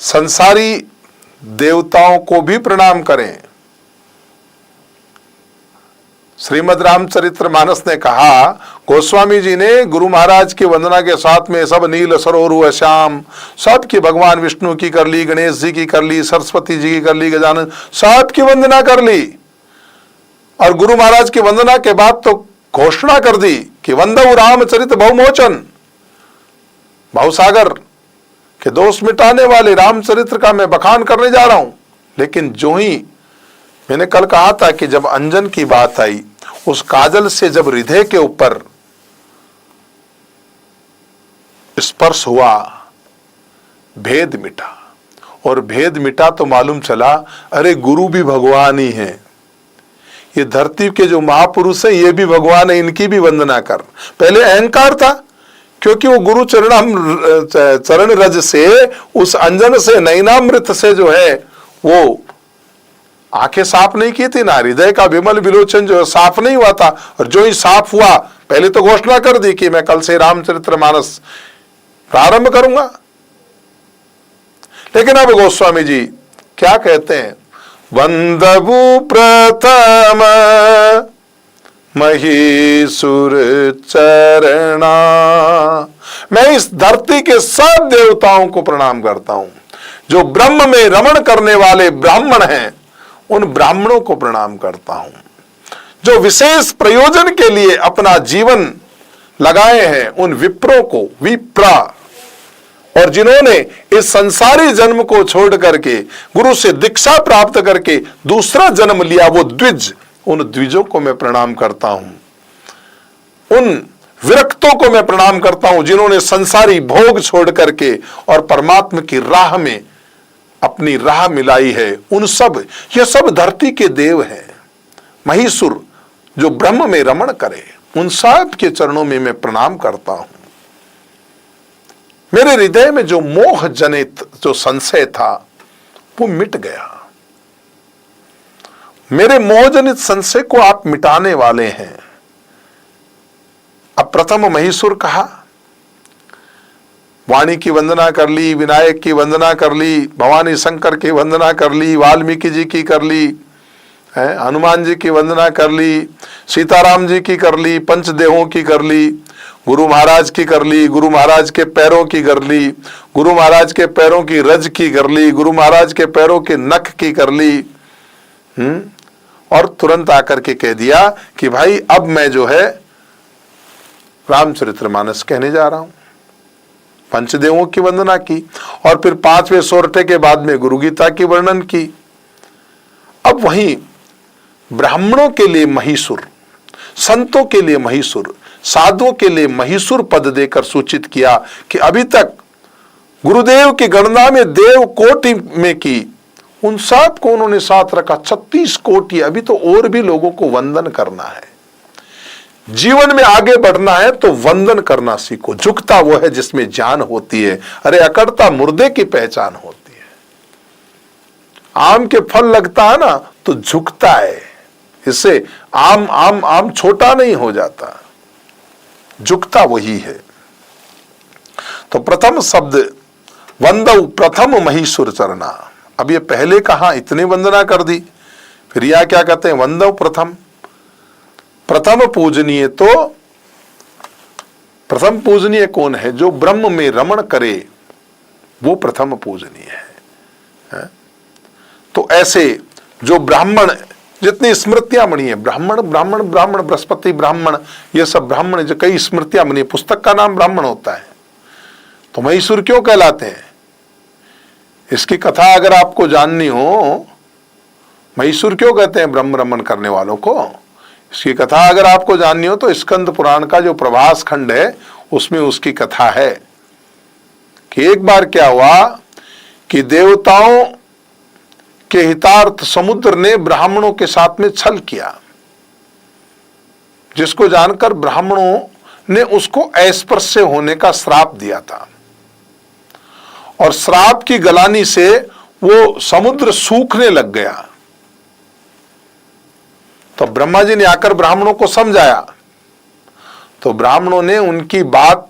संसारी देवताओं को भी प्रणाम करें। श्रीमद् रामचरितमानस ने कहा, गोस्वामी जी ने गुरु महाराज की वंदना के साथ में सब नील सरोरु श्याम सबकी भगवान विष्णु की कर ली, गणेश जी की कर ली, सरस्वती जी की कर ली, गजानन सबकी वंदना कर ली। और गुरु महाराज की वंदना के बाद तो घोषणा कर दी कि वंदऊ रामचरित बहुमोचन, भवसागर के दोष मिटाने वाले रामचरित्र का मैं बखान करने जा रहा हूं। लेकिन जो ही मैंने कल कहा था कि जब अंजन की बात आई, उस काजल से जब हृदय के ऊपर स्पर्श हुआ, भेद मिटा। और भेद मिटा तो मालूम चला, अरे गुरु भी भगवान ही हैं। ये धरती के जो महापुरुष हैं ये भी भगवान है, इनकी भी वंदना कर। पहले अहंकार था, क्योंकि वो गुरु चरण रज से, उस अंजन से, नैनामृत से जो है वो आंखें साफ नहीं की थी ना, हृदय का विमल विलोचन जो साफ नहीं हुआ था। और जो ही साफ हुआ, पहले तो घोषणा कर दी कि मैं कल से रामचरितमानस प्रारंभ करूंगा। लेकिन अब गोस्वामी जी क्या कहते हैं, वंदबु प्रथम महीसुर चरणा। मैं इस धरती के सब देवताओं को प्रणाम करता हूं। जो ब्रह्म में रमण करने वाले ब्राह्मण हैं, उन ब्राह्मणों को प्रणाम करता हूं। जो विशेष प्रयोजन के लिए अपना जीवन लगाए हैं, उन विप्रों को, विप्रा, और जिन्होंने इस संसारी जन्म को छोड़ करके गुरु से दीक्षा प्राप्त करके दूसरा जन्म लिया, वो द्विज, उन द्विजों को मैं प्रणाम करता हूं। उन विरक्तों को मैं प्रणाम करता हूं जिन्होंने संसारी भोग छोड़ करके और परमात्मा की राह में अपनी राह मिलाई है। उन सब, ये सब धरती के देव हैं, महीसुर जो ब्रह्म में रमण करे, उन सब के चरणों में मैं प्रणाम करता हूं। मेरे हृदय में जो मोह जनित जो संशय था वो मिट गया। मेरे मोह जनित संशय को आप मिटाने वाले हैं। अब प्रथम महीसुर कहा, वाणी की वंदना कर ली, विनायक की वंदना कर ली, भवानी शंकर की वंदना कर ली, वाल्मीकि जी की कर ली, हनुमान जी की वंदना कर ली, सीताराम जी की कर ली, पंचदेहों की कर ली, गुरु महाराज की कर ली, गुरु महाराज के पैरों की कर ली, गुरु महाराज के पैरों की रज की कर ली, गुरु महाराज के पैरों के नख की कर ली। और तुरंत आकर के कह दिया कि भाई अब मैं जो है रामचरितमानस कहने जा रहा हूं। पंचदेवों की वंदना की और फिर 5वें सोरठे के बाद में गुरु गीता की वर्णन की। अब वहीं ब्राह्मणों के लिए महीसुर, संतों के लिए महीसुर, साधुओं के लिए महीसुर पद देकर सूचित किया कि अभी तक गुरुदेव की गणना में देव कोटि में की, उन सब को उन्होंने साथ रखा। 36 कोटि। अभी तो और भी लोगों को वंदन करना है। जीवन में आगे बढ़ना है तो वंदन करना सीखो। झुकता वो है जिसमें जान होती है। अरे अकड़ता मुर्दे की पहचान होती है। आम के फल लगता है ना तो झुकता है, इससे आम छोटा नहीं हो जाता, झुकता वही है। तो प्रथम शब्द वंदऊ प्रथम महीसुर चरणा। अब ये पहले कहा इतनी वंदना कर दी, फिर यह क्या कहते हैं, वंदऊ प्रथम। प्रथम पूजनीय, तो प्रथम पूजनीय कौन है? जो ब्रह्म में रमण करे वो प्रथम पूजनीय है। तो ऐसे जो ब्राह्मण, जितनी स्मृतियां बनी है, ब्राह्मण ब्राह्मण ब्राह्मण, बृहस्पति ब्राह्मण, ये सब ब्राह्मण, जो कई स्मृतियां बनी, पुस्तक का नाम ब्राह्मण होता है। तो महीसुर क्यों कहलाते हैं? इसकी कथा अगर आपको जाननी हो, महीसुर क्यों कहते हैं ब्रह्म रमण करने वालों को, इसकी कथा अगर आपको जाननी हो तो स्कंद पुराण का जो प्रभास खंड है उसमें उसकी कथा है कि एक बार क्या हुआ कि देवताओं के हितार्थ समुद्र ने ब्राह्मणों के साथ में छल किया, जिसको जानकर ब्राह्मणों ने उसको अस्पृश्य होने का श्राप दिया था। और श्राप की गलानी से वो समुद्र सूखने लग गया। तो ब्रह्मा जी ने आकर ब्राह्मणों को समझाया, तो ब्राह्मणों ने उनकी बात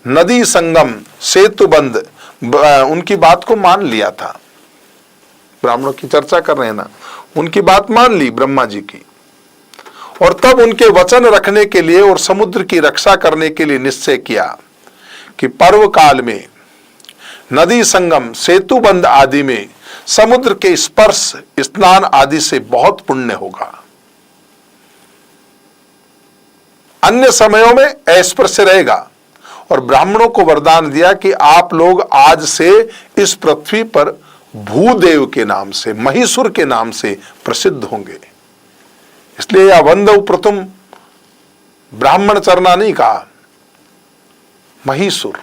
नदी संगम, सेतुबंध, उनकी बात को मान लिया था। ब्राह्मणों की चर्चा कर रहे हैं ना, उनकी बात मान ली ब्रह्मा जी की, और तब उनके वचन रखने के लिए और समुद्र की रक्षा करने के लिए निश्चय किया कि पर्व काल में नदी संगम, सेतुबंध आदि में समुद्र के स्पर्श, स्नान आदि से बहुत पुण्य होगा। अन्य समयों में अस्पृश्य रहेगा। और ब्राह्मणों को वरदान दिया कि आप लोग आज से इस पृथ्वी पर भूदेव के नाम से, महिषुर के नाम से प्रसिद्ध होंगे। इसलिए यह वंदव प्रथम ब्राह्मण चरना नहीं कहा, महिषुर।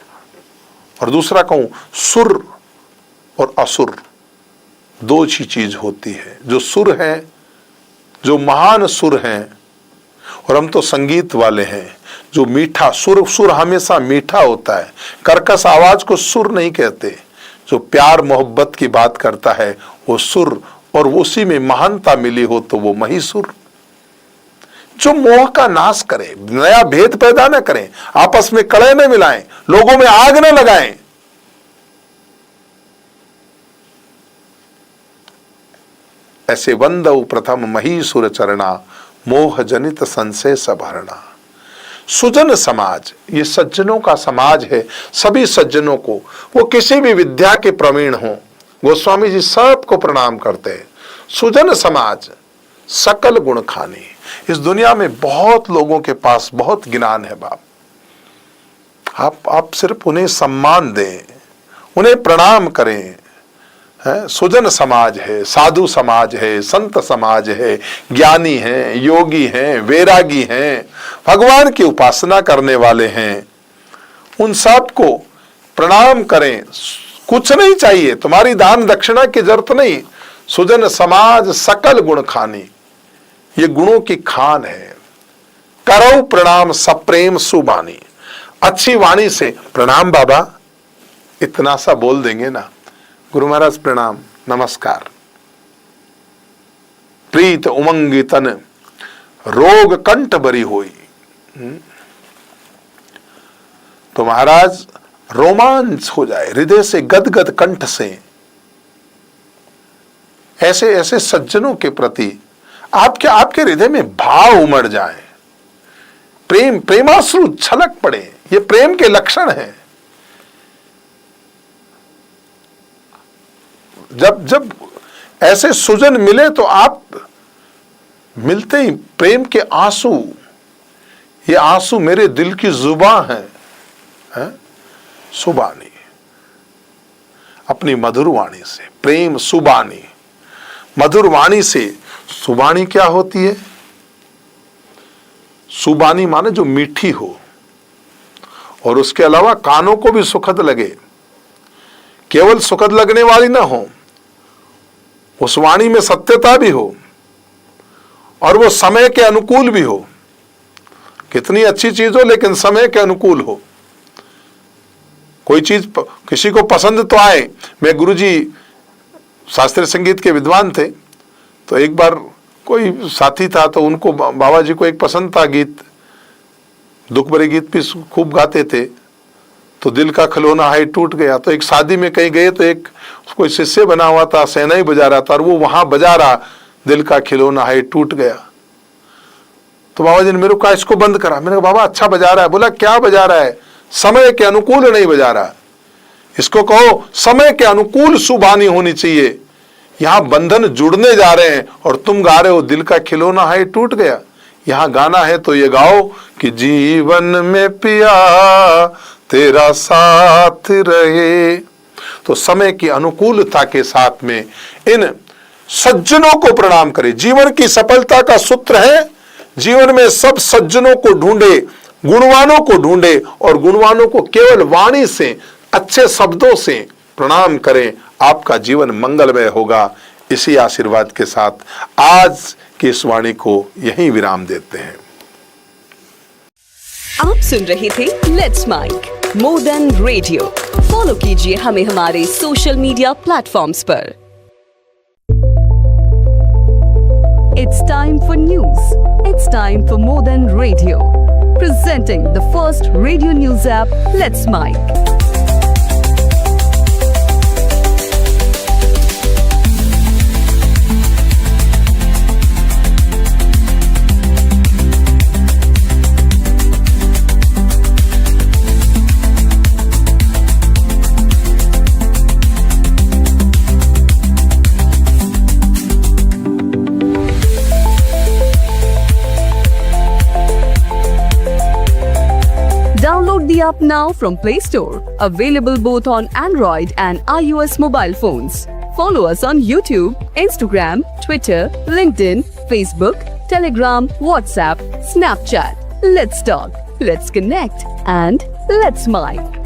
और दूसरा कहूं, सुर और असुर दो ही चीज होती है। जो सुर है, जो महान सुर हैं, और हम तो संगीत वाले हैं, जो मीठा सुर, सुर हमेशा मीठा होता है, कर्कश आवाज को सुर नहीं कहते। जो प्यार मोहब्बत की बात करता है वो सुर, और उसी में महानता मिली हो तो वो महिषुर। जो मोह का नाश करे, नया भेद पैदा न करें, आपस में कलह न मिलाएं, लोगों में आग न लगाएं, ऐसे वंदव प्रथम महिषुर चरणा, मोह जनित संशय सबहरणा। सुजन समाज, ये सज्जनों का समाज है। सभी सज्जनों को, वो किसी भी विद्या के प्रवीण हो, गोस्वामी जी सबको प्रणाम करते हैं। सुजन समाज सकल गुण खानी। इस दुनिया में बहुत लोगों के पास बहुत ज्ञान है बाप, आप सिर्फ उन्हें सम्मान दें, उन्हें प्रणाम करें। सुजन समाज है, साधु समाज है, संत समाज है, ज्ञानी हैं, योगी हैं, वैरागी हैं, भगवान की उपासना करने वाले हैं। उन सब को प्रणाम करें। कुछ नहीं चाहिए, तुम्हारी दान दक्षिणा की जरूरत नहीं। सुजन समाज सकल गुण खानी, ये गुणों की खान है। करो प्रणाम सप्रेम सुबानी, अच्छी वाणी से प्रणाम बाबा, इतना सा बोल देंगे ना, गुरु महाराज प्रणाम, नमस्कार। प्रीत उमंगी तन रोग कंठ बरी होई, तो महाराज रोमांच हो जाए हृदय से, गदगद कंठ से। ऐसे ऐसे सज्जनों के प्रति आपके हृदय में भाव उमड़ जाए, प्रेम, प्रेमाश्रु छलक पड़े। ये प्रेम के लक्षण हैं। जब ऐसे सुजन मिले तो आप मिलते ही प्रेम के आंसू, ये आंसू मेरे दिल की जुबान है, सुबानी, अपनी मधुर वाणी से प्रेम सुबानी, मधुर वाणी से। सुबानी क्या होती है? सुबानी माने जो मीठी हो, और उसके अलावा कानों को भी सुखद लगे। केवल सुखद लगने वाली ना हो, उस वाणी में सत्यता भी हो, और वो समय के अनुकूल भी हो। कितनी अच्छी चीज हो लेकिन समय के अनुकूल हो। कोई चीज किसी को पसंद तो आए। मैं गुरुजी शास्त्रीय संगीत के विद्वान थे, तो एक बार कोई साथी था, तो उनको, बाबा जी को एक पसंद था गीत, दुख भरे गीत भी खूब गाते थे। तो दिल का खिलौना है टूट गया। तो एक शादी में कहीं गए तो एक कोई शिष्य बना हुआ था, शहनाई बजा रहा था, और वो वहां बजा रहा, दिल का खिलौना है टूट गया। तो बाबा जी ने मेरे को कहा इसको बंद करा। मैंने कहा बाबा अच्छा बजा रहा है। बोला क्या बजा रहा है? समय के अनुकूल नहीं बजा रहा, इसको कहो समय के अनुकूल सुबानी होनी चाहिए। यहां बंधन जुड़ने जा रहे हैं और तुम गा रहे हो दिल का खिलौना है टूट गया। यहां गाना है तो ये गाओ कि जीवन में पिया तेरा साथ रहे। तो समय की अनुकूलता के साथ में इन सज्जनों को प्रणाम करें। जीवन की सफलता का सूत्र है, जीवन में सब सज्जनों को ढूंढे, गुणवानों को ढूंढे, और गुणवानों को केवल वाणी से, अच्छे शब्दों से प्रणाम करें। आपका जीवन मंगलमय होगा। इसी आशीर्वाद के साथ आज की इस वाणी को यहीं विराम देते हैं। आप सुन रहे थे let's mike more than radio. Follow कीजिए हमें हमारे सोशल मीडिया प्लेटफॉर्म्स पर। It's time for news. It's time for More Than Radio. Presenting the first radio news app, Let's Mic. the app now from Play Store. Available both on Android and iOS mobile phones. Follow us on YouTube, Instagram, Twitter, LinkedIn, Facebook, Telegram, WhatsApp, Snapchat. Let's talk, let's connect, and let's mic.